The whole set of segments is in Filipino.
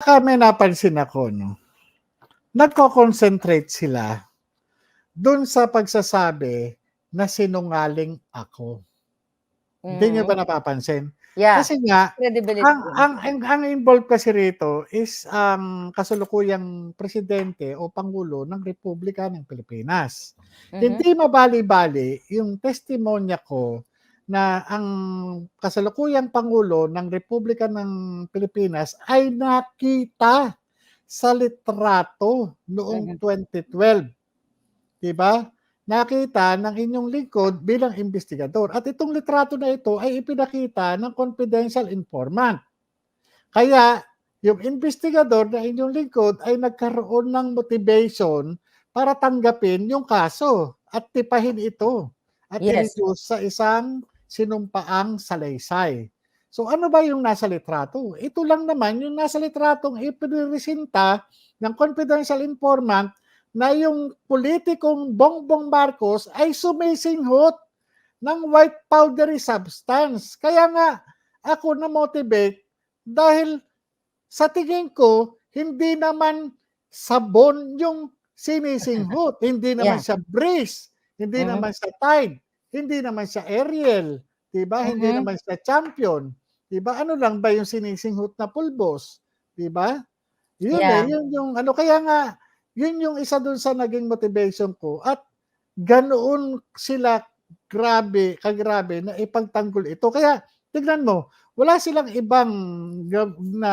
Saka may napansin ako 'no, nagko-concentrate sila dun sa pagsasabi na sinungaling ako. Hindi niyo ba Mhm. napapansin? Yeah, Kasi nga credibility ang din. ang ang ang involved kasi rito is ang kasalukuyang presidente o pangulo ng Republika ng Pilipinas. Mhm. Hindi mabali-bali yung testimonya ko na ang kasalukuyang pangulo ng Republika ng Pilipinas ay nakita sa litrato noong Mhm. 2012, 'di ba? Nakita ng inyong lingkod bilang imbestigador at itong litrato na ito ay ipinakita ng confidential informant. Kaya yung imbestigador na inyong lingkod ay nagkaroon ng motivation para tanggapin yung kaso at tipahin ito at Yes. i-reduce sa isang sinumpaang salaysay. So ano ba yung nasa litrato? Ito lang naman yung nasa litratong ipinresinta ng confidential informant na yung politikong Bongbong Marcos ay sumisinghot ng white powdery substance. Kaya nga ako na-motivate dahil sa tingin ko hindi naman sabon yung sinisinghot, hindi naman Yeah. siya Breeze, hindi Mhm. naman siya Tide, hindi naman siya Ariel, 'di ba? Hindi Mhm. naman siya Champion, 'di ba? Ano lang ba yung sinisinghot na pulbos, 'di ba? Yun, Yeah. yun yung ano kaya nga yun yung isa dun sa naging motivation ko at ganoon sila kagrabe na ipagtanggol ito. Kaya tignan mo, wala silang ibang na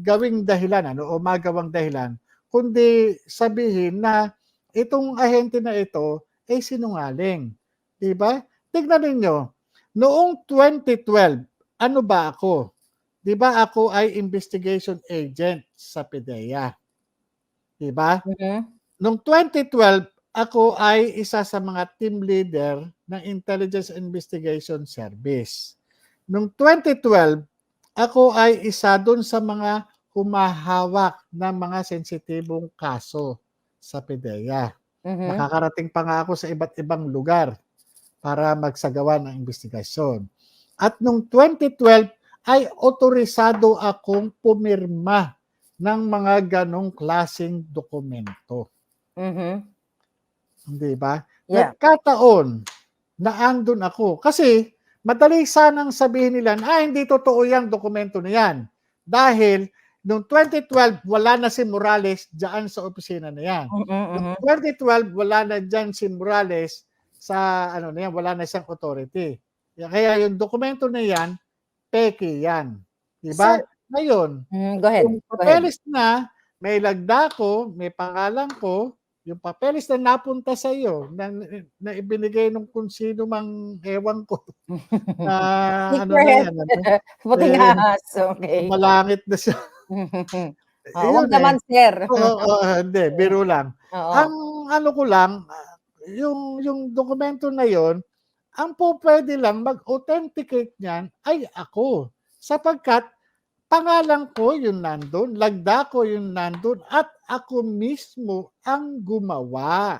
gawing dahilan ano o magawang dahilan kundi sabihin na itong ahente na ito ay sinungaling, 'di ba? Tignan ninyo, noong 2012, ano ba ako? 'Di ba ako ay investigation agent sa PIDEA, 'di ba? Mhm. Noong 2012, ako ay isa sa mga team leader ng Intelligence Investigation Service. Noong 2012, ako ay isa dun sa mga humahawak ng mga sensitibong kaso sa PIDEA. Mhm. Nakakarating pa nga ako sa iba't ibang lugar para magsagawa ng investigasyon. At noong 2012 ay otorisado akong pumirma ng mga ganong klaseng dokumento. Mhm. Hindi ba? Yeah. Nagkataon na andun ako. Kasi madali sanang sabihin nila na, hindi totoo yang dokumento na yan. Dahil noong 2012, wala na si Morales diyan sa opisina na yan. Mhm, Noong mhm. 2012, wala na diyan si Morales sa ano na yan, wala na siyang authority. Kaya yung dokumento na yan, peke yan. Di ba? Sir Ngayon, go ahead, yung go ahead. papeles na may lagda ko, may pangalan ko, yung papeles na napunta sa iyo na ibinigay nung kung sino mang ewan ko na ano na Secret. yan ano, Puting eh, ahas, okey. sumalangit na siya. Wag Iyon, naman sir. oo, hindi biro lang. Ang Oo. ano ko lang, yung dokumento na yon, ang pupuwede lang mag-authenticate niyan ay ako, sapagkat pangalan ko yung nandun, lagda ko yung nandun at ako mismo ang gumawa.